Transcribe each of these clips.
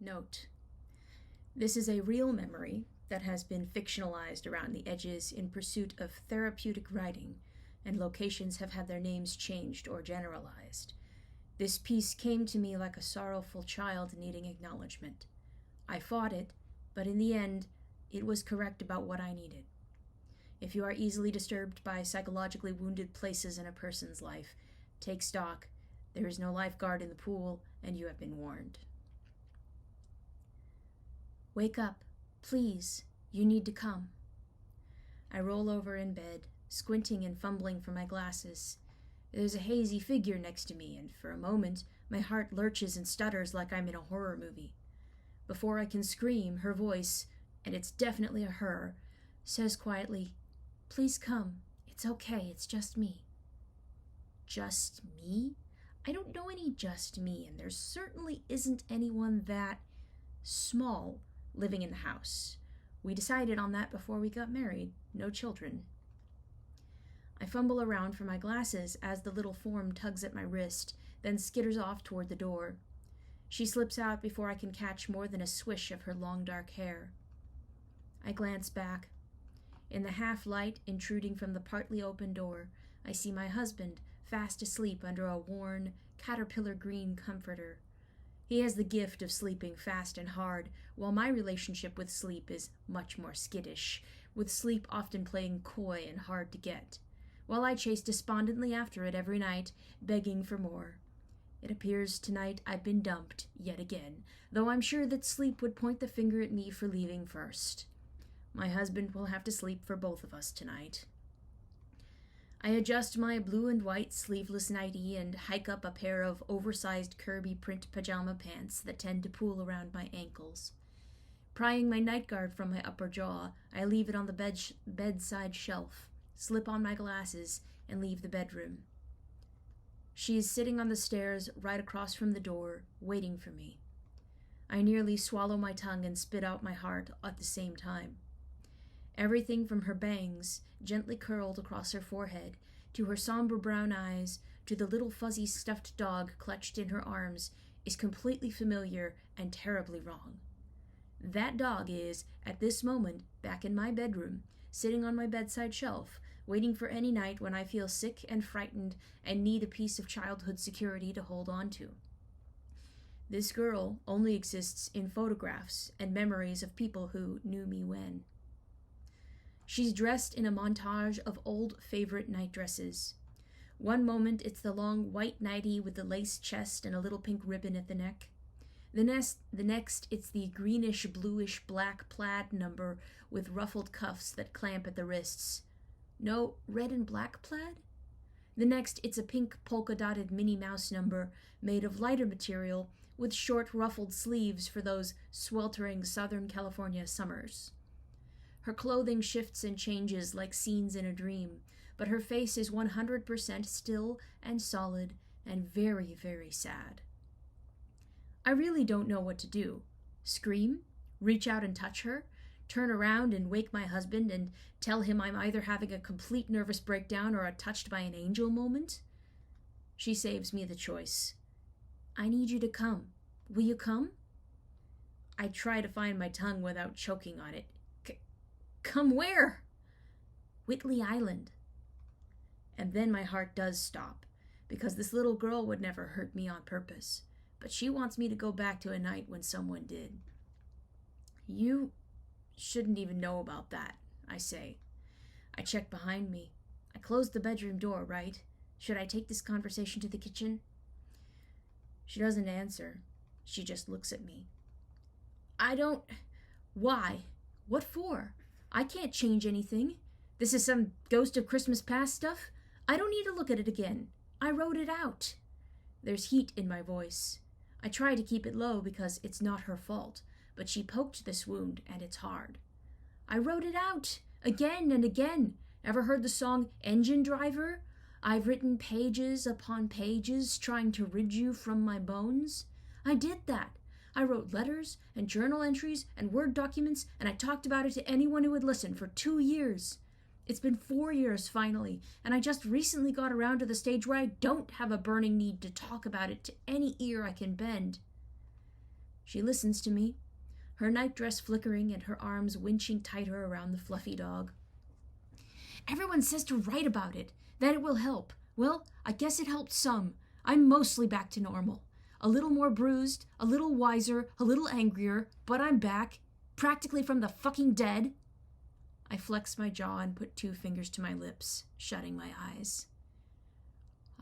Note: this is a real memory that has been fictionalized around the edges in pursuit of therapeutic writing, and locations have had their names changed or generalized. This piece came to me like a sorrowful child needing acknowledgment. I fought it, but in the end, it was correct about what I needed. If you are easily disturbed by psychologically wounded places in a person's life, take stock. There is no lifeguard in the pool, and you have been warned. Wake up, please. You need to come. I roll over in bed, squinting and fumbling for my glasses. There's a hazy figure next to me, and for a moment, my heart lurches and stutters like I'm in a horror movie. Before I can scream, her voice, and it's definitely a her, says quietly, "Please come. It's okay. It's just me." Just me? I don't know any just me, and there certainly isn't anyone that small living in the house. We decided on that before we got married. No children. I fumble around for my glasses as the little form tugs at my wrist, then skitters off toward the door. She slips out before I can catch more than a swish of her long dark hair. I glance back. In the half-light intruding from the partly open door, I see my husband fast asleep under a worn, caterpillar green comforter. He has the gift of sleeping fast and hard, while my relationship with sleep is much more skittish, with sleep often playing coy and hard to get, while I chase despondently after it every night, begging for more. It appears tonight I've been dumped yet again, though I'm sure that sleep would point the finger at me for leaving first. My husband will have to sleep for both of us tonight. I adjust my blue and white sleeveless nightie and hike up a pair of oversized Kirby print pajama pants that tend to pool around my ankles. Prying my night guard from my upper jaw, I leave it on the bedside shelf, slip on my glasses, and leave the bedroom. She is sitting on the stairs right across from the door, waiting for me. I nearly swallow my tongue and spit out my heart at the same time. Everything from her bangs, gently curled across her forehead, to her somber brown eyes, to the little fuzzy stuffed dog clutched in her arms, is completely familiar and terribly wrong. That dog is, at this moment, back in my bedroom, sitting on my bedside shelf, waiting for any night when I feel sick and frightened and need a piece of childhood security to hold on to. This girl only exists in photographs and memories of people who knew me when. She's dressed in a montage of old favorite night dresses. One moment it's the long white nightie with the lace chest and a little pink ribbon at the neck. The next it's the greenish bluish black plaid number with ruffled cuffs that clamp at the wrists. No, red and black plaid? The next it's a pink polka-dotted Minnie Mouse number made of lighter material with short ruffled sleeves for those sweltering Southern California summers. Her clothing shifts and changes like scenes in a dream, but her face is 100% still and solid and very, very sad. I really don't know what to do. Scream? Reach out and touch her? Turn around and wake my husband and tell him I'm either having a complete nervous breakdown or a touched by an angel moment? She saves me the choice. I need you to come. Will you come? I try to find my tongue without choking on it. Come where? Whitley Island. And then my heart does stop, because this little girl would never hurt me on purpose, but she wants me to go back to a night when someone did. You shouldn't even know about that, I say. I check behind me. I close the bedroom door, right? Should I take this conversation to the kitchen? She doesn't answer. She just looks at me. Why? What for? I can't change anything. This is some Ghost of Christmas Past stuff. I don't need to look at it again. I wrote it out. There's heat in my voice. I try to keep it low because it's not her fault, but she poked this wound and it's hard. I wrote it out, again and again. Ever heard the song Engine Driver? I've written pages upon pages trying to rid you from my bones. I did that. I wrote letters and journal entries and Word documents, and I talked about it to anyone who would listen for 2 years. It's been 4 years, finally, and I just recently got around to the stage where I don't have a burning need to talk about it to any ear I can bend. She listens to me, her nightdress flickering and her arms winching tighter around the fluffy dog. Everyone says to write about it, that it will help. Well, I guess it helped some. I'm mostly back to normal. A little more bruised, a little wiser, a little angrier, but I'm back, practically from the fucking dead. I flex my jaw and put 2 fingers to my lips, shutting my eyes.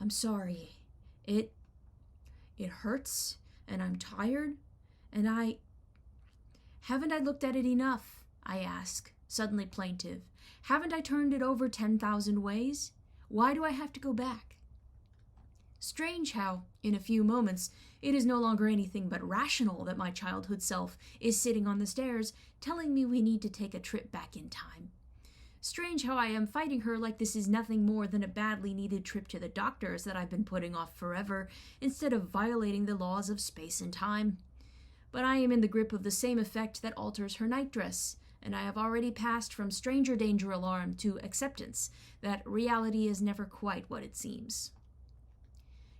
I'm sorry. It hurts, and I'm tired, and Haven't I looked at it enough? I ask, suddenly plaintive. Haven't I turned it over 10,000 ways? Why do I have to go back? Strange how, in a few moments, it is no longer anything but rational that my childhood self is sitting on the stairs telling me we need to take a trip back in time. Strange how I am fighting her like this is nothing more than a badly needed trip to the doctors that I've been putting off forever, instead of violating the laws of space and time. But I am in the grip of the same effect that alters her nightdress, and I have already passed from stranger danger alarm to acceptance that reality is never quite what it seems.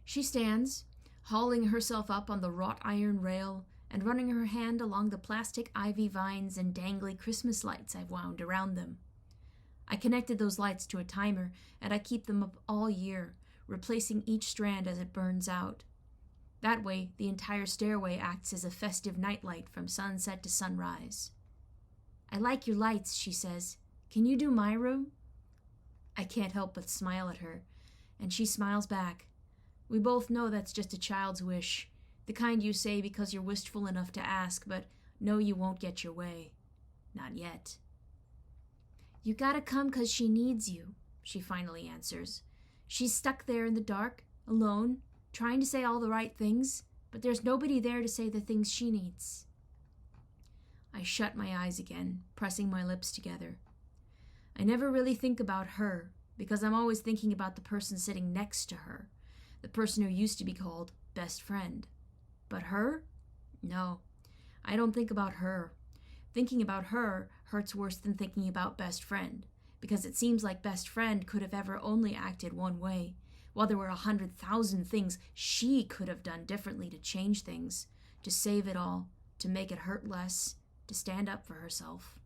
She stands, hauling herself up on the wrought iron rail and running her hand along the plastic ivy vines and dangly Christmas lights I've wound around them. I connected those lights to a timer, and I keep them up all year, replacing each strand as it burns out. That way, the entire stairway acts as a festive nightlight from sunset to sunrise. I like your lights, she says. Can you do my room? I can't help but smile at her, and she smiles back. We both know that's just a child's wish, the kind you say because you're wistful enough to ask, but know you won't get your way. Not yet. You gotta come 'cause she needs you, she finally answers. She's stuck there in the dark, alone, trying to say all the right things, but there's nobody there to say the things she needs. I shut my eyes again, pressing my lips together. I never really think about her, because I'm always thinking about the person sitting next to her, the person who used to be called best friend. But her? No, I don't think about her. Thinking about her hurts worse than thinking about best friend, because it seems like best friend could have ever only acted one way, while there were 100,000 things she could have done differently to change things, to save it all, to make it hurt less, to stand up for herself.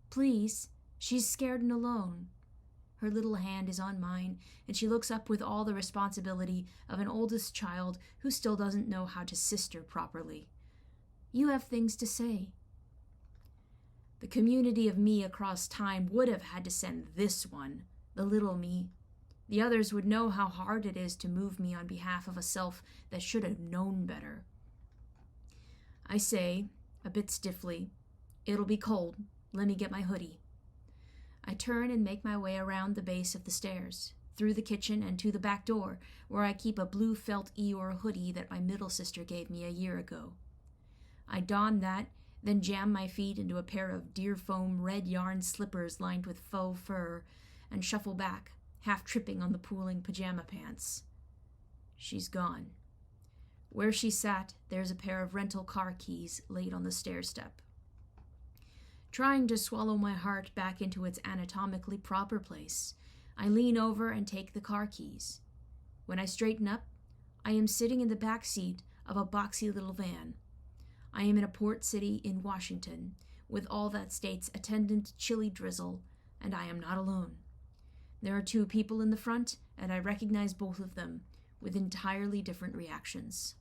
Please, she's scared and alone. Her little hand is on mine, and she looks up with all the responsibility of an oldest child who still doesn't know how to sister properly. You have things to say. The community of me across time would have had to send this one, the little me. The others would know how hard it is to move me on behalf of a self that should have known better. I say, a bit stiffly, "It'll be cold. Let me get my hoodie." I turn and make my way around the base of the stairs, through the kitchen and to the back door, where I keep a blue felt Eeyore hoodie that my middle sister gave me a year ago. I don that, then jam my feet into a pair of deer foam red yarn slippers lined with faux fur, and shuffle back, half tripping on the pooling pajama pants. She's gone. Where she sat, there's a pair of rental car keys laid on the stair step. Trying to swallow my heart back into its anatomically proper place, I lean over and take the car keys. When I straighten up, I am sitting in the back seat of a boxy little van. I am in a port city in Washington, with all that state's attendant chilly drizzle, and I am not alone. There are 2 people in the front, and I recognize both of them, with entirely different reactions.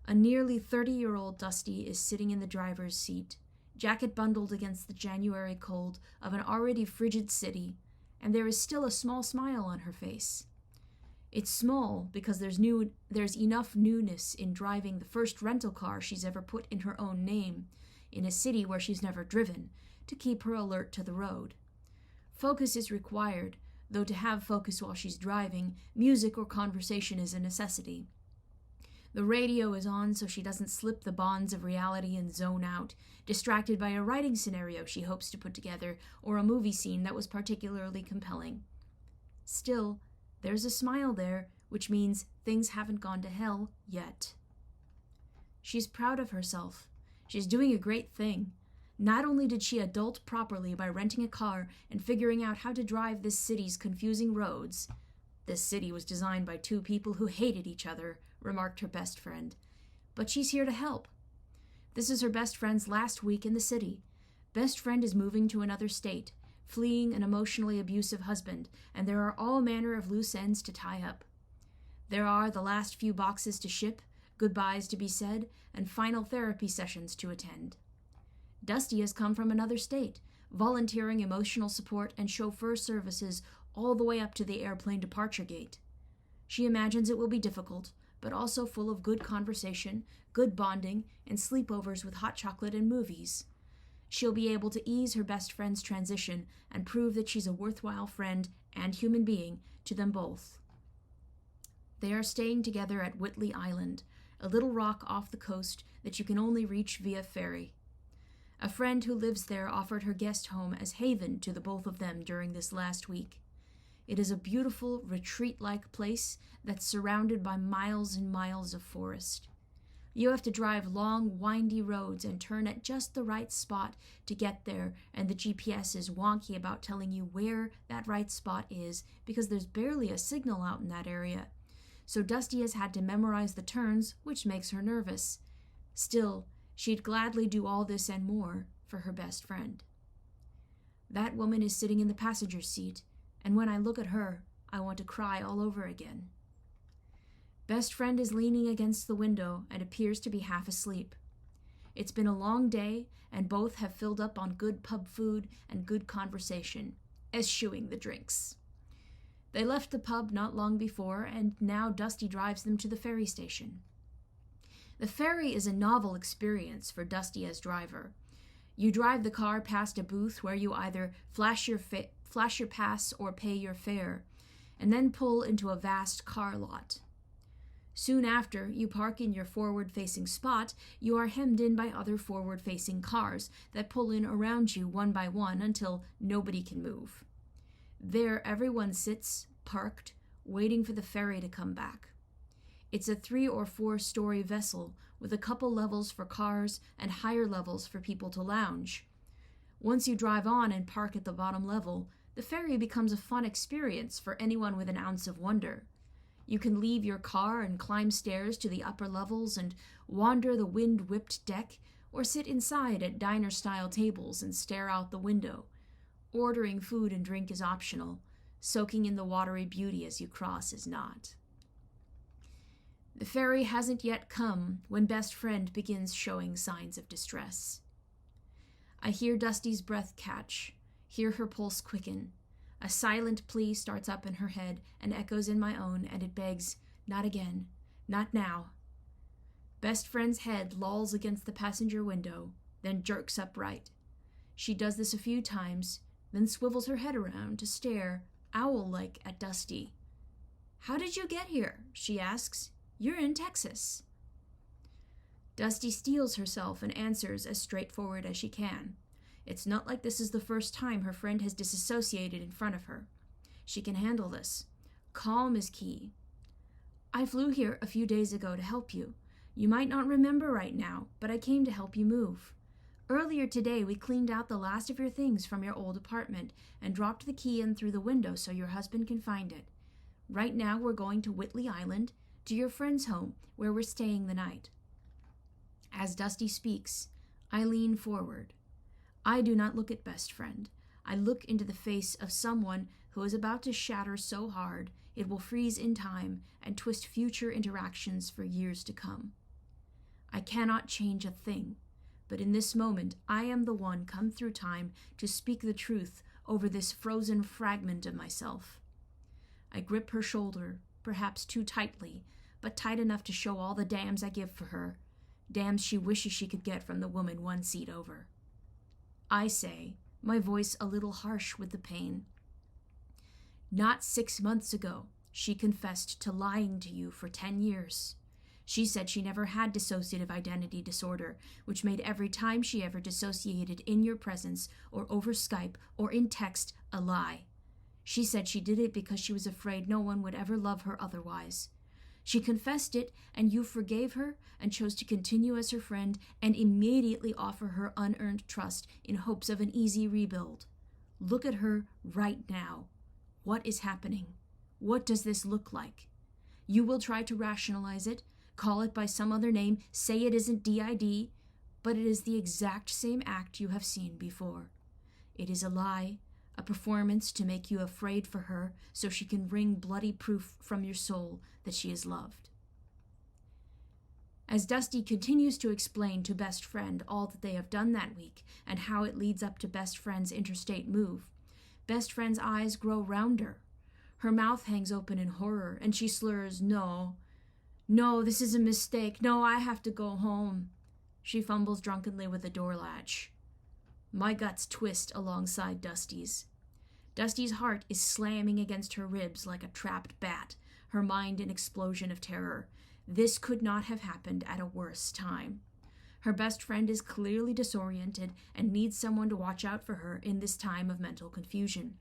A nearly 30-year-old Dusty is sitting in the driver's seat, jacket bundled against the January cold of an already frigid city, and there is still a small smile on her face. It's small because there's enough newness in driving the first rental car she's ever put in her own name, in a city where she's never driven, to keep her alert to the road. Focus is required, though to have focus while she's driving, music or conversation is a necessity. The radio is on so she doesn't slip the bonds of reality and zone out, distracted by a writing scenario she hopes to put together or a movie scene that was particularly compelling. Still, there's a smile there, which means things haven't gone to hell yet. She's proud of herself. She's doing a great thing. Not only did she adult properly by renting a car and figuring out how to drive this city's confusing roads. This city was designed by 2 people who hated each other, remarked her best friend. but she's here to help. This is her best friend's last week in the city. Best friend is moving to another state, fleeing an emotionally abusive husband, and there are all manner of loose ends to tie up. There are the last few boxes to ship, goodbyes to be said, and final therapy sessions to attend. Dusty has come from another state, volunteering emotional support and chauffeur services all the way up to the airplane departure gate. She imagines it will be difficult, but also full of good conversation, good bonding, and sleepovers with hot chocolate and movies. She'll be able to ease her best friend's transition and prove that she's a worthwhile friend and human being to them both. They are staying together at Whitley Island, a little rock off the coast that you can only reach via ferry. A friend who lives there offered her guest home as haven to the both of them during this last week. It is a beautiful, retreat-like place that's surrounded by miles and miles of forest. You have to drive long, windy roads and turn at just the right spot to get there, and the GPS is wonky about telling you where that right spot is because there's barely a signal out in that area. So Dusty has had to memorize the turns, which makes her nervous. Still, she'd gladly do all this and more for her best friend. That woman is sitting in the passenger seat, and when I look at her, I want to cry all over again. Best friend is leaning against the window and appears to be half asleep. It's been a long day, and both have filled up on good pub food and good conversation, eschewing the drinks. They left the pub not long before, and now Dusty drives them to the ferry station. The ferry is a novel experience for Dusty as driver. You drive the car past a booth where you either flash your pass or pay your fare, and then pull into a vast car lot. Soon after you park in your forward-facing spot, you are hemmed in by other forward-facing cars that pull in around you one by one until nobody can move. There everyone sits, parked, waiting for the ferry to come back. It's a 3 or 4 story vessel with a couple levels for cars and higher levels for people to lounge. Once you drive on and park at the bottom level, the ferry becomes a fun experience for anyone with an ounce of wonder. You can leave your car and climb stairs to the upper levels and wander the wind-whipped deck, or sit inside at diner-style tables and stare out the window. Ordering food and drink is optional. Soaking in the watery beauty as you cross is not. The ferry hasn't yet come when best friend begins showing signs of distress. I hear Dusty's breath catch, hear her pulse quicken. A silent plea starts up in her head and echoes in my own, and it begs, "Not again, not now." Best friend's head lolls against the passenger window, then jerks upright. She does this a few times, then swivels her head around to stare, owl-like, at Dusty. "How did you get here?" she asks. "You're in Texas." Dusty steels herself and answers as straightforward as she can. It's not like this is the first time her friend has disassociated in front of her. She can handle this. Calm is key. "I flew here a few days ago to help you. You might not remember right now, but I came to help you move. Earlier today, we cleaned out the last of your things from your old apartment and dropped the key in through the window so your husband can find it. Right now, we're going to Whitley Island, to your friend's home, where we're staying the night." As Dusty speaks, I lean forward. I do not look at best friend. I look into the face of someone who is about to shatter so hard it will freeze in time and twist future interactions for years to come. I cannot change a thing, but in this moment I am the one come through time to speak the truth over this frozen fragment of myself. I grip her shoulder, perhaps too tightly, but tight enough to show all the damns I give for her, damns she wishes she could get from the woman one seat over. I say, my voice a little harsh with the pain, "Not 6 months ago, she confessed to lying to you for 10 years. She said she never had dissociative identity disorder, which made every time she ever dissociated in your presence or over Skype or in text a lie. She said she did it because she was afraid no one would ever love her otherwise. She confessed it, and you forgave her and chose to continue as her friend and immediately offer her unearned trust in hopes of an easy rebuild. Look at her right now. What is happening? What does this look like? You will try to rationalize it, Call it by some other name, say it isn't DID, but it is the exact same act you have seen before. It is a lie, a performance to make you afraid for her so she can wring bloody proof from your soul that she is loved. As Dusty continues to explain to Best Friend all that they have done that week and how it leads up to Best Friend's interstate move, Best Friend's eyes grow rounder. Her mouth hangs open in horror, and she slurs, "No, this is a mistake. No, I have to go home." She fumbles drunkenly with the door latch. My guts twist alongside Dusty's. Dusty's heart is slamming against her ribs like a trapped bat, her mind an explosion of terror. This could not have happened at a worse time. Her best friend is clearly disoriented and needs someone to watch out for her in this time of mental confusion.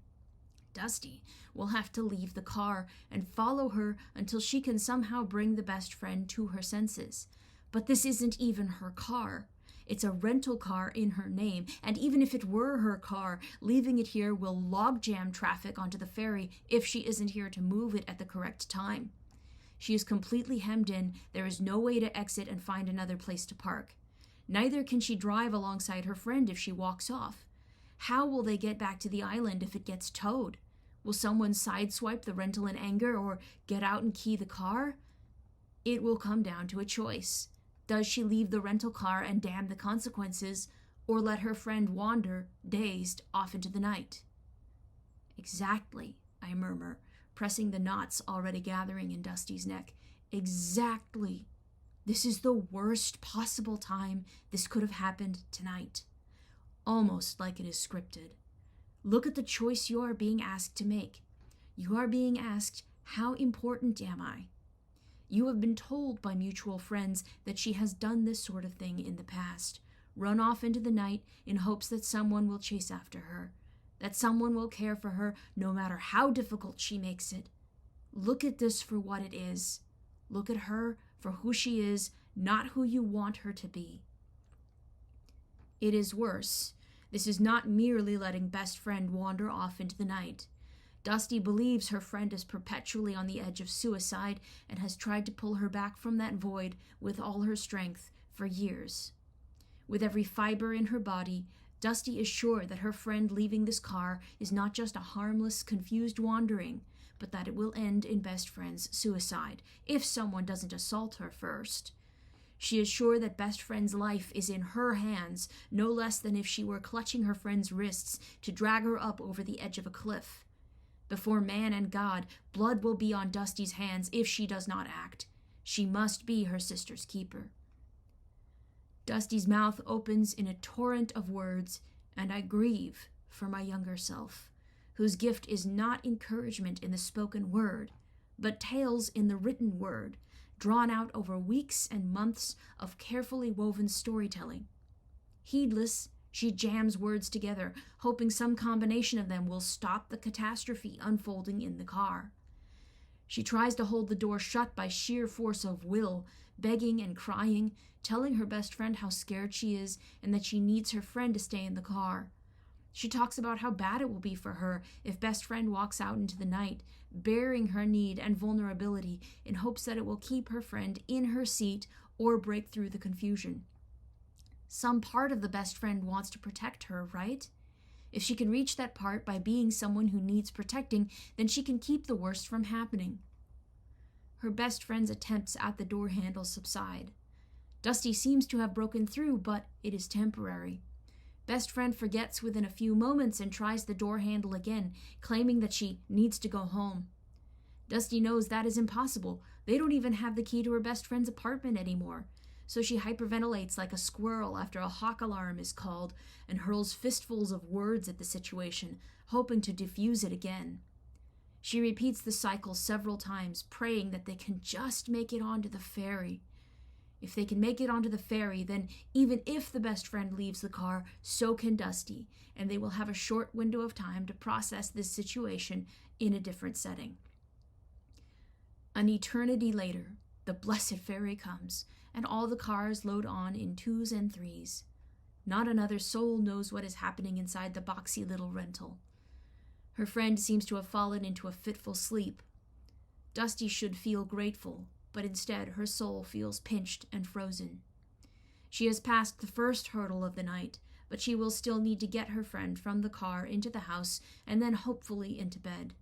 Dusty will have to leave the car and follow her until she can somehow bring the best friend to her senses. But this isn't even her car. It's a rental car in her name, and even if it were her car, leaving it here will logjam traffic onto the ferry if she isn't here to move it at the correct time. She is completely hemmed in. There is no way to exit and find another place to park. Neither can she drive alongside her friend if she walks off. How will they get back to the island if it gets towed? Will someone sideswipe the rental in anger or get out and key the car? It will come down to a choice. Does she leave the rental car and damn the consequences, or let her friend wander, dazed, off into the night? Exactly, I murmur, pressing the knots already gathering in Dusty's neck. Exactly. This is the worst possible time this could have happened tonight. Almost like it is scripted. Look at the choice you are being asked to make. You are being asked, how important am I? You have been told by mutual friends that she has done this sort of thing in the past, run off into the night in hopes that someone will chase after her, that someone will care for her no matter how difficult she makes it. Look at this for what it is. Look at her for who she is, not who you want her to be. It is worse. This is not merely letting best friend wander off into the night. Dusty believes her friend is perpetually on the edge of suicide and has tried to pull her back from that void with all her strength for years. With every fiber in her body, Dusty is sure that her friend leaving this car is not just a harmless, confused wandering, but that it will end in best friend's suicide, if someone doesn't assault her first. She is sure that best friend's life is in her hands, no less than if she were clutching her friend's wrists to drag her up over the edge of a cliff. Before man and God, blood will be on Dusty's hands if she does not act. She must be her sister's keeper. Dusty's mouth opens in a torrent of words, and I grieve for my younger self, whose gift is not encouragement in the spoken word, but tales in the written word, drawn out over weeks and months of carefully woven storytelling. Heedless, she jams words together, hoping some combination of them will stop the catastrophe unfolding in the car. She tries to hold the door shut by sheer force of will, begging and crying, telling her best friend how scared she is and that she needs her friend to stay in the car. She talks about how bad it will be for her if best friend walks out into the night, bearing her need and vulnerability in hopes that it will keep her friend in her seat or break through the confusion. Some part of the best friend wants to protect her, right? If she can reach that part by being someone who needs protecting, then she can keep the worst from happening. Her best friend's attempts at the door handle subside. Dusty seems to have broken through, but it is temporary. Best friend forgets within a few moments and tries the door handle again, claiming that she needs to go home. Dusty knows that is impossible. They don't even have the key to her best friend's apartment anymore. So she hyperventilates like a squirrel after a hawk alarm is called and hurls fistfuls of words at the situation, hoping to diffuse it again. She repeats the cycle several times, praying that they can just make it onto the ferry. If they can make it onto the ferry, then even if the best friend leaves the car, so can Dusty, and they will have a short window of time to process this situation in a different setting. An eternity later, the blessed ferry comes, and all the cars load on in 2s and 3s. Not another soul knows what is happening inside the boxy little rental. Her friend seems to have fallen into a fitful sleep. Dusty should feel grateful, but instead her soul feels pinched and frozen. She has passed the first hurdle of the night, but she will still need to get her friend from the car into the house and then hopefully into bed.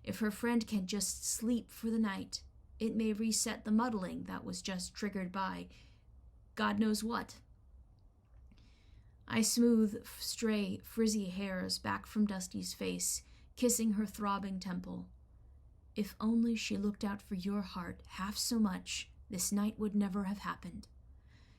If her friend can just sleep for the night, it may reset the muddling that was just triggered by God knows what. I smooth stray, frizzy hairs back from Dusty's face, kissing her throbbing temple. If only she looked out for your heart half so much, this night would never have happened.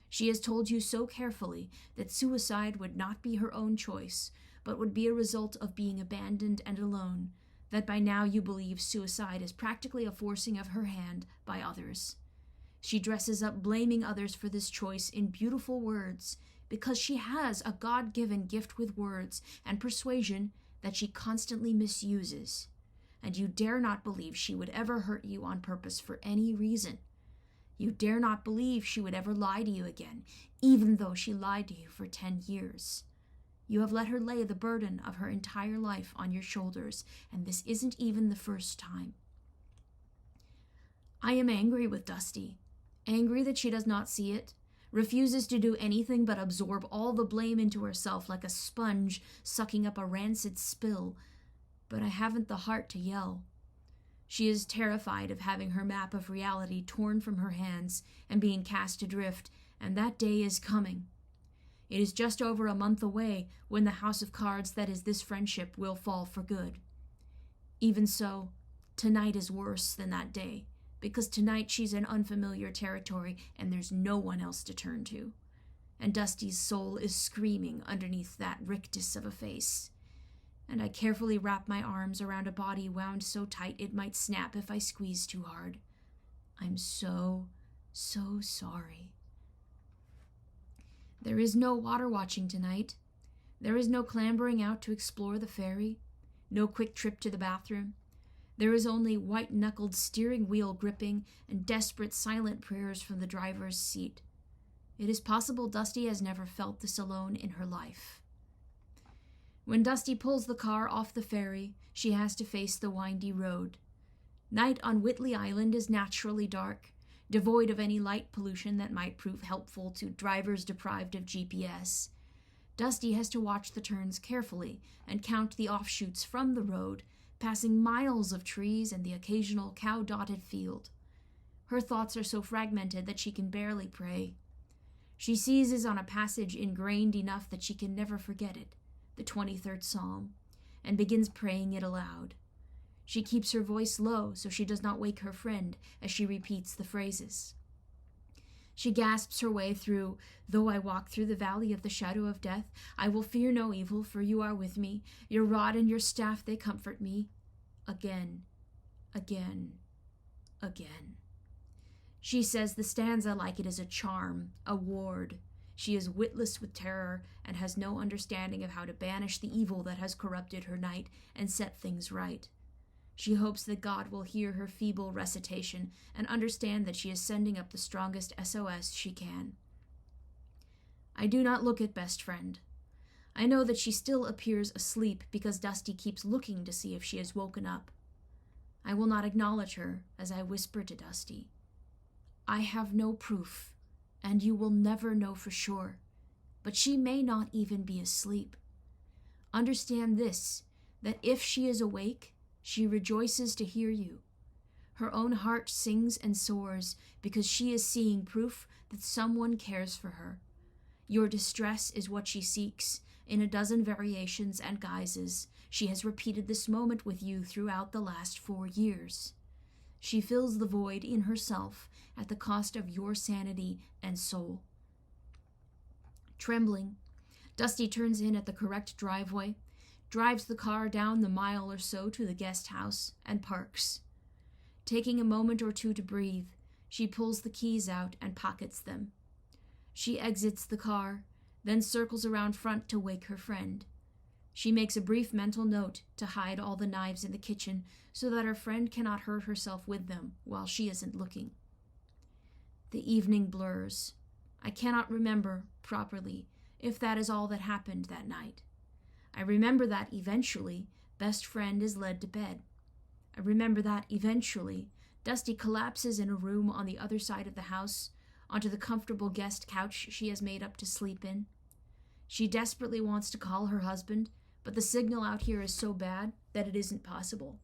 She has told you so carefully that suicide would not be her own choice, but would be a result of being abandoned and alone, that by now you believe suicide is practically a forcing of her hand by others. She dresses up blaming others for this choice in beautiful words, because she has a God-given gift with words and persuasion that she constantly misuses, and you dare not believe she would ever hurt you on purpose for any reason. You dare not believe she would ever lie to you again, even though she lied to you for 10 years. You have let her lay the burden of her entire life on your shoulders, and this isn't even the first time. I am angry with Dusty, angry that she does not see it, refuses to do anything but absorb all the blame into herself like a sponge sucking up a rancid spill, but I haven't the heart to yell. She is terrified of having her map of reality torn from her hands and being cast adrift, and that day is coming. It is just over a month away when the house of cards that is this friendship will fall for good. Even so, tonight is worse than that day, because tonight she's in unfamiliar territory and there's no one else to turn to. And Dusty's soul is screaming underneath that rictus of a face. And I carefully wrap my arms around a body wound so tight it might snap if I squeeze too hard. I'm so sorry. There is no water watching tonight. There is no clambering out to explore the ferry, no quick trip to the bathroom. There is only white-knuckled steering wheel gripping and desperate silent prayers from the driver's seat. It is possible Dusty has never felt this alone in her life. When Dusty pulls the car off the ferry, she has to face the windy road. Night on Whitley Island is naturally dark, devoid of any light pollution that might prove helpful to drivers deprived of GPS. Dusty has to watch the turns carefully and count the offshoots from the road, passing miles of trees and the occasional cow-dotted field. Her thoughts are so fragmented that she can barely pray. She seizes on a passage ingrained enough that she can never forget it, the 23rd Psalm, and begins praying it aloud. She keeps her voice low so she does not wake her friend as she repeats the phrases. She gasps her way through, "Though I walk through the valley of the shadow of death, I will fear no evil, for you are with me. Your rod and your staff, they comfort me." Again, again, again. She says the stanza like it is a charm, a ward. She is witless with terror and has no understanding of how to banish the evil that has corrupted her night and set things right. She hopes that God will hear her feeble recitation and understand that she is sending up the strongest SOS she can. I do not look at best friend. I know that she still appears asleep because Dusty keeps looking to see if she has woken up. I will not acknowledge her as I whisper to Dusty, "I have no proof, and you will never know for sure, but she may not even be asleep. Understand this, that if she is awake, she rejoices to hear you. Her own heart sings and soars because she is seeing proof that someone cares for her. Your distress is what she seeks. In a dozen variations and guises, she has repeated this moment with you throughout the last 4 years. She fills the void in herself at the cost of your sanity and soul." Trembling, Dusty turns in at the correct driveway, drives the car down the mile or so to the guest house, and parks. Taking a moment or two to breathe, she pulls the keys out and pockets them. She exits the car, then circles around front to wake her friend. She makes a brief mental note to hide all the knives in the kitchen so that her friend cannot hurt herself with them while she isn't looking. The evening blurs. I cannot remember, properly, if that is all that happened that night. I remember that eventually, best friend is led to bed. I remember that eventually, Dusty collapses in a room on the other side of the house, onto the comfortable guest couch she has made up to sleep in. She desperately wants to call her husband, but the signal out here is so bad that it isn't possible.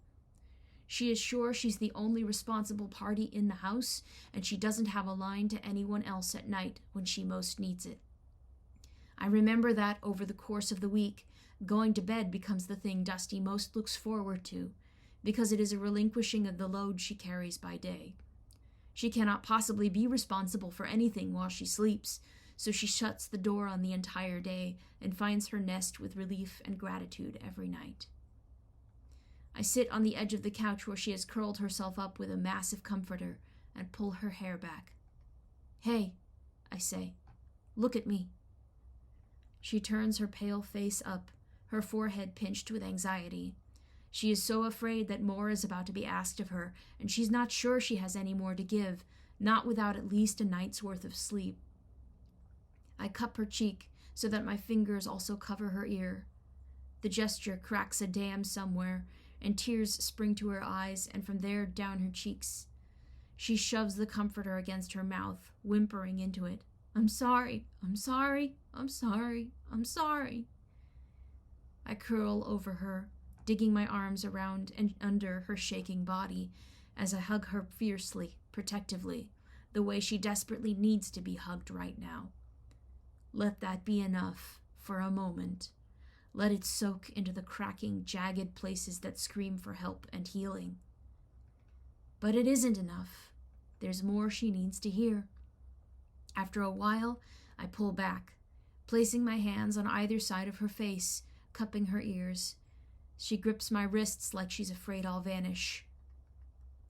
She is sure she's the only responsible party in the house, and she doesn't have a line to anyone else at night when she most needs it. I remember that over the course of the week, going to bed becomes the thing Dusty most looks forward to, because it is a relinquishing of the load she carries by day. She cannot possibly be responsible for anything while she sleeps, so she shuts the door on the entire day and finds her nest with relief and gratitude every night. I sit on the edge of the couch where she has curled herself up with a massive comforter and pull her hair back. "Hey," I say, "look at me." She turns her pale face up, her forehead pinched with anxiety. She is so afraid that more is about to be asked of her, and she's not sure she has any more to give, not without at least a night's worth of sleep. I cup her cheek so that my fingers also cover her ear. The gesture cracks a dam somewhere, and tears spring to her eyes and from there down her cheeks. She shoves the comforter against her mouth, whimpering into it. "I'm sorry, I'm sorry, I'm sorry, I'm sorry." I curl over her, digging my arms around and under her shaking body as I hug her fiercely, protectively, the way she desperately needs to be hugged right now. Let that be enough for a moment. Let it soak into the cracking, jagged places that scream for help and healing. But it isn't enough. There's more she needs to hear. After a while, I pull back, placing my hands on either side of her face, cupping her ears. She grips my wrists like she's afraid I'll vanish.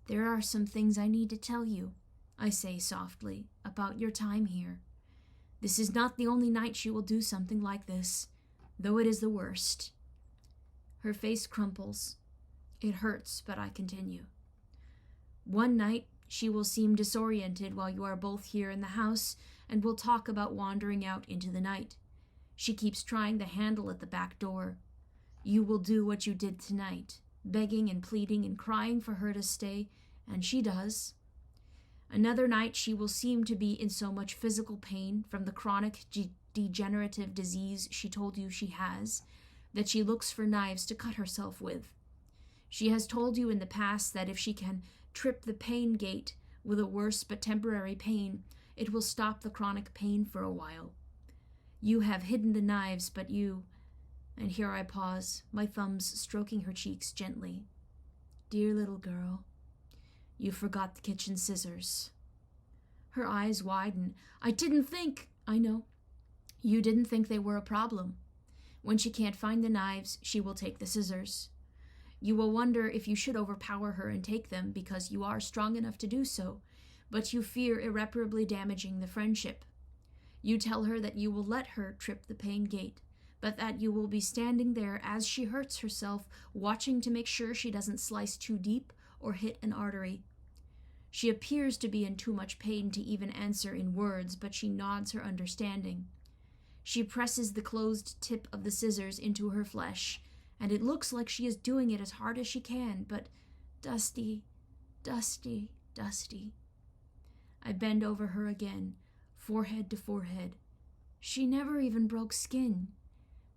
"There are some things I need to tell you," I say softly, "about your time here. This is not the only night she will do something like this, though it is the worst." Her face crumples. It hurts, but I continue. "One night, she will seem disoriented while you are both here in the house, and will talk about wandering out into the night. She keeps trying the handle at the back door. You will do what you did tonight, begging and pleading and crying for her to stay, and she does. Another night she will seem to be in so much physical pain from the chronic degenerative disease she told you she has, that she looks for knives to cut herself with. She has told you in the past that if she can trip the pain gate with a worse but temporary pain, it will stop the chronic pain for a while. You have hidden the knives, but you..." And here I pause, my thumbs stroking her cheeks gently. "Dear little girl, you forgot the kitchen scissors." Her eyes widen. "I didn't think..." "I know. You didn't think they were a problem. When she can't find the knives, she will take the scissors. You will wonder if you should overpower her and take them because you are strong enough to do so, but you fear irreparably damaging the friendship. You tell her that you will let her trip the pain gate, but that you will be standing there as she hurts herself, watching to make sure she doesn't slice too deep or hit an artery. She appears to be in too much pain to even answer in words, but she nods her understanding. She presses the closed tip of the scissors into her flesh, and it looks like she is doing it as hard as she can, but Dusty, Dusty, Dusty." I bend over her again, forehead to forehead. "She never even broke skin.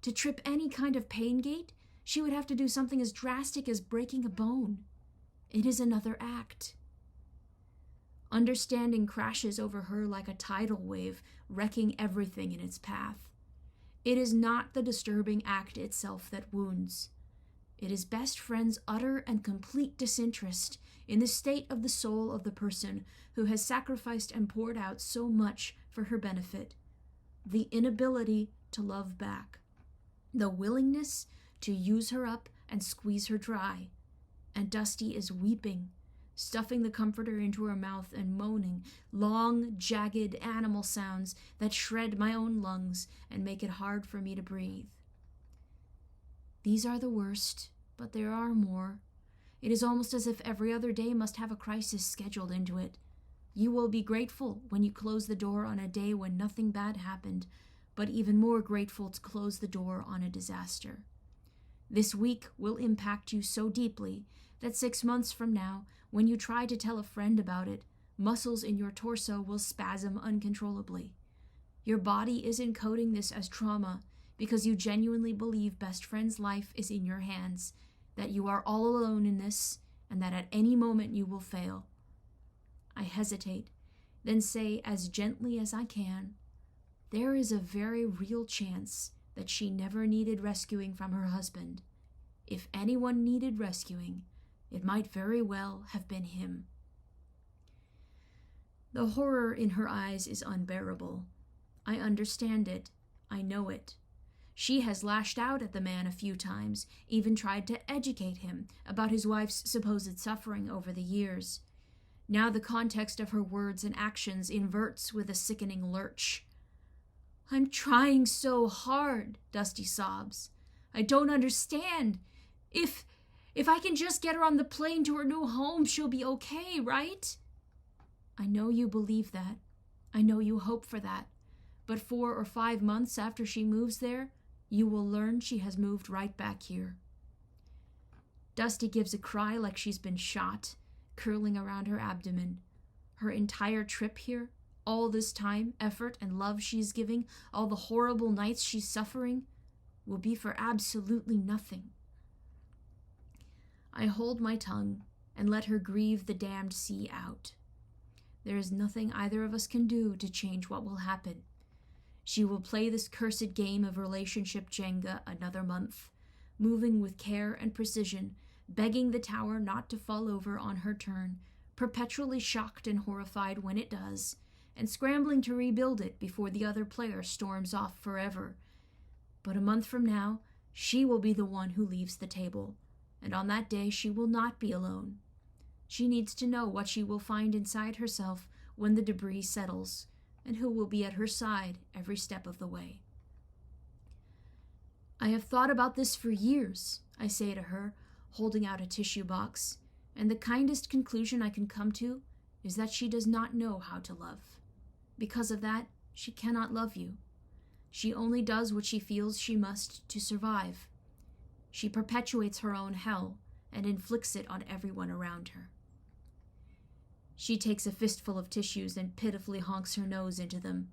To trip any kind of pain gate, she would have to do something as drastic as breaking a bone. It is another act." Understanding crashes over her like a tidal wave, wrecking everything in its path. It is not the disturbing act itself that wounds. It is best friend's utter and complete disinterest in the state of the soul of the person who has sacrificed and poured out so much for her benefit. The inability to love back. The willingness to use her up and squeeze her dry. And Dusty is weeping, stuffing the comforter into her mouth and moaning long, jagged animal sounds that shred my own lungs and make it hard for me to breathe. These are the worst, but there are more. It is almost as if every other day must have a crisis scheduled into it. You will be grateful when you close the door on a day when nothing bad happened, but even more grateful to close the door on a disaster. This week will impact you so deeply that 6 months from now, When you try to tell a friend about it, muscles in your torso will spasm uncontrollably. Your body is encoding this as trauma because you genuinely believe best friend's life is in your hands, that you are all alone in this, and that at any moment you will fail. I hesitate, then say as gently as I can, there is a very real chance that she never needed rescuing from her husband. If anyone needed rescuing, it might very well have been him. The horror in her eyes is unbearable. I understand it. I know it. She has lashed out at the man a few times, even tried to educate him about his wife's supposed suffering over the years. Now the context of her words and actions inverts with a sickening lurch. I'm trying so hard, Dusty sobs. I don't understand. If I can just get her on the plane to her new home, she'll be okay, right? I know you believe that. I know you hope for that. But 4 or 5 months after she moves there, you will learn she has moved right back here. Dusty gives a cry like she's been shot, curling around her abdomen. Her entire trip here, all this time, effort, and love she's giving, all the horrible nights she's suffering, will be for absolutely nothing. I hold my tongue and let her grieve the damned sea out. There is nothing either of us can do to change what will happen. She will play this cursed game of relationship Jenga another month, moving with care and precision, begging the tower not to fall over on her turn, perpetually shocked and horrified when it does, and scrambling to rebuild it before the other player storms off forever. But a month from now, she will be the one who leaves the table, and on that day she will not be alone. She needs to know what she will find inside herself when the debris settles, and who will be at her side every step of the way. I have thought about this for years, I say to her, holding out a tissue box, and the kindest conclusion I can come to is that she does not know how to love. Because of that, she cannot love you. She only does what she feels she must to survive. She perpetuates her own hell and inflicts it on everyone around her. She takes a fistful of tissues and pitifully honks her nose into them.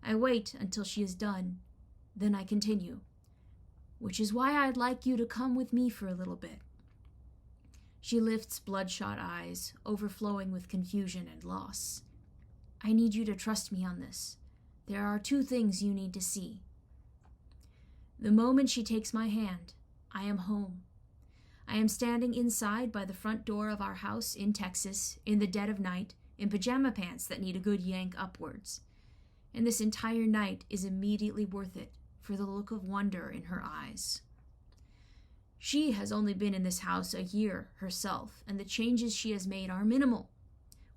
I wait until she is done. Then I continue. Which is why I'd like you to come with me for a little bit. She lifts bloodshot eyes, overflowing with confusion and loss. I need you to trust me on this. There are 2 things you need to see. The moment she takes my hand, I am home. I am standing inside by the front door of our house in Texas, in the dead of night, in pajama pants that need a good yank upwards. And this entire night is immediately worth it for the look of wonder in her eyes. She has only been in this house a year herself, and the changes she has made are minimal.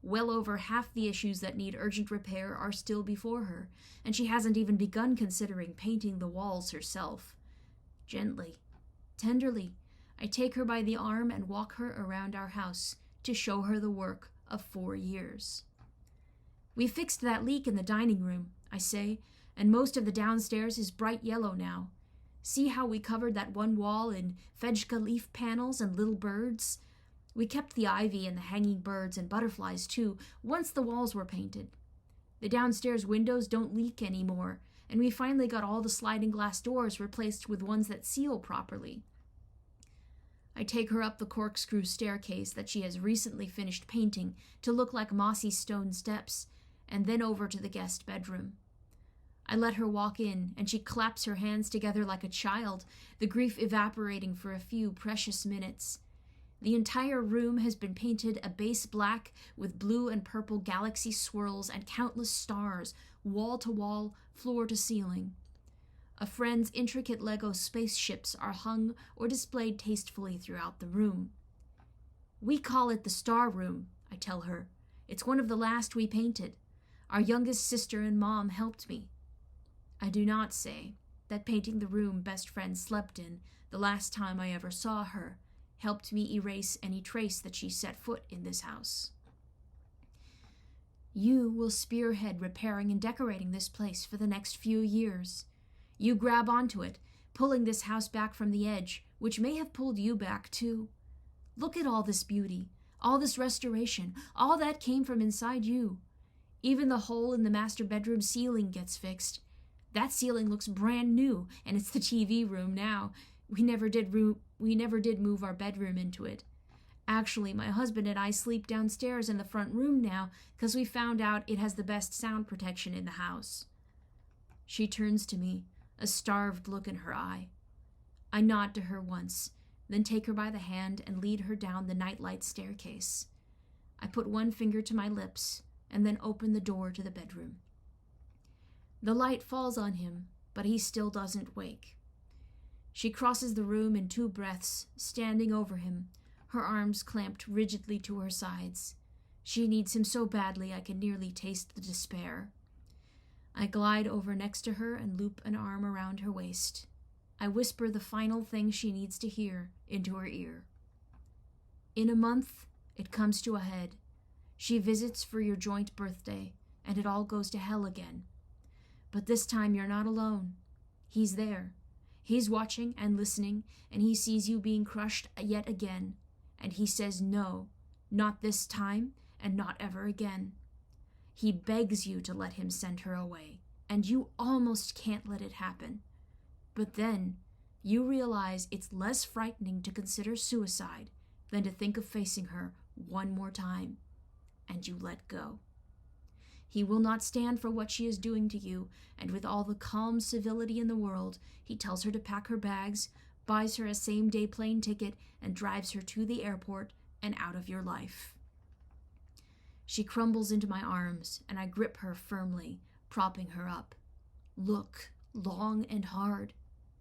Well over half the issues that need urgent repair are still before her, and she hasn't even begun considering painting the walls herself. Gently, tenderly, I take her by the arm and walk her around our house to show her the work of 4 years. We fixed that leak in the dining room, I say, and most of the downstairs is bright yellow now. See how we covered that one wall in Fejka leaf panels and little birds? We kept the ivy and the hanging birds and butterflies too, once the walls were painted. The downstairs windows don't leak anymore, and we finally got all the sliding glass doors replaced with ones that seal properly. I take her up the corkscrew staircase that she has recently finished painting to look like mossy stone steps, and then over to the guest bedroom. I let her walk in, and she claps her hands together like a child, the grief evaporating for a few precious minutes. The entire room has been painted a base black with blue and purple galaxy swirls and countless stars, wall to wall, floor to ceiling. A friend's intricate Lego spaceships are hung or displayed tastefully throughout the room. We call it the Star Room, I tell her. It's one of the last we painted. Our youngest sister and mom helped me. I do not say that painting the room best friend slept in the last time I ever saw her helped me erase any trace that she set foot in this house. You will spearhead repairing and decorating this place for the next few years. You grab onto it, pulling this house back from the edge, which may have pulled you back too. Look at all this beauty, All this restoration, all that came from inside you. Even the hole in the master bedroom ceiling gets fixed. That ceiling looks brand new, and it's the TV room now. We never did move our bedroom into it. Actually, my husband and I sleep downstairs in the front room now because we found out it has the best sound protection in the house. She turns to me, a starved look in her eye. I nod to her once, then take her by the hand and lead her down the nightlight staircase. I put one finger to my lips and then open the door to the bedroom. The light falls on him, but he still doesn't wake. She crosses the room in 2 breaths, standing over him, her arms clamped rigidly to her sides. She needs him so badly I can nearly taste the despair. I glide over next to her and loop an arm around her waist. I whisper the final thing she needs to hear into her ear. In a month, it comes to a head. She visits for your joint birthday, and it all goes to hell again. But this time you're not alone. He's there. He's watching and listening, and he sees you being crushed yet again, and he says no, not this time, and not ever again. He begs you to let him send her away, and you almost can't let it happen. But then, you realize it's less frightening to consider suicide than to think of facing her one more time, and you let go. He will not stand for what she is doing to you, and with all the calm civility in the world, he tells her to pack her bags, buys her a same-day plane ticket, and drives her to the airport and out of your life. She crumbles into my arms, and I grip her firmly, propping her up. Look long and hard.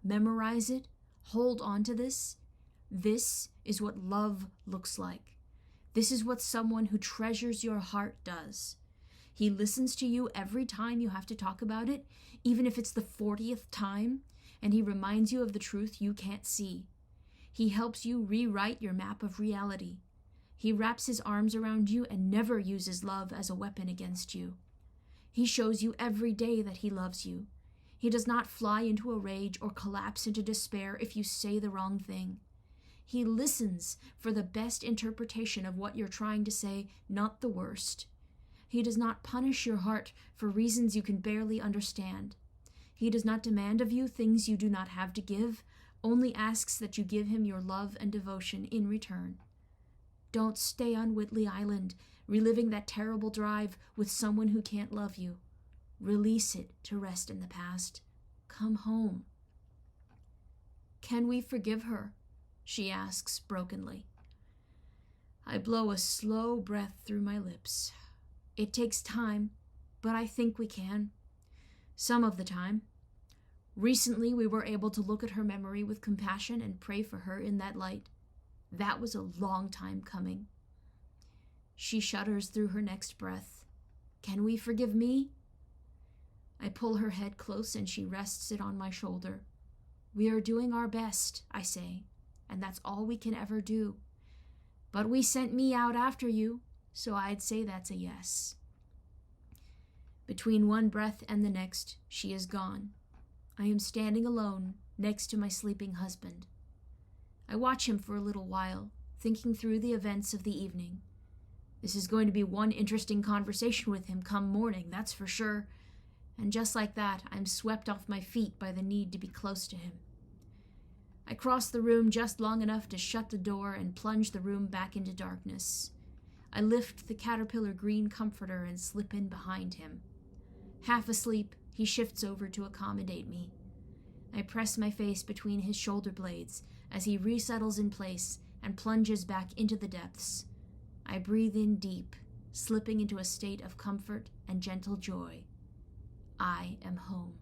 Memorize it. Hold on to this. This is what love looks like. This is what someone who treasures your heart does. He listens to you every time you have to talk about it, even if it's the 40th time, and he reminds you of the truth you can't see. He helps you rewrite your map of reality. He wraps his arms around you and never uses love as a weapon against you. He shows you every day that he loves you. He does not fly into a rage or collapse into despair if you say the wrong thing. He listens for the best interpretation of what you're trying to say, not the worst. He does not punish your heart for reasons you can barely understand. He does not demand of you things you do not have to give, only asks that you give him your love and devotion in return. Don't stay on Whitley Island, reliving that terrible drive with someone who can't love you. Release it to rest in the past. Come home. Can we forgive her? She asks brokenly. I blow a slow breath through my lips. It takes time, but I think we can. Some of the time. Recently, we were able to look at her memory with compassion and pray for her in that light. That was a long time coming. She shudders through her next breath. Can we forgive me? I pull her head close and she rests it on my shoulder. We are doing our best, I say, and that's all we can ever do. But we sent me out after you, so I'd say that's a yes. Between one breath and the next, she is gone. I am standing alone next to my sleeping husband. I watch him for a little while, thinking through the events of the evening. This is going to be one interesting conversation with him come morning, that's for sure. And just like that, I'm swept off my feet by the need to be close to him. I cross the room just long enough to shut the door and plunge the room back into darkness. I lift the caterpillar green comforter and slip in behind him. Half asleep, he shifts over to accommodate me. I press my face between his shoulder blades as he resettles in place and plunges back into the depths. I breathe in deep, slipping into a state of comfort and gentle joy. I am home.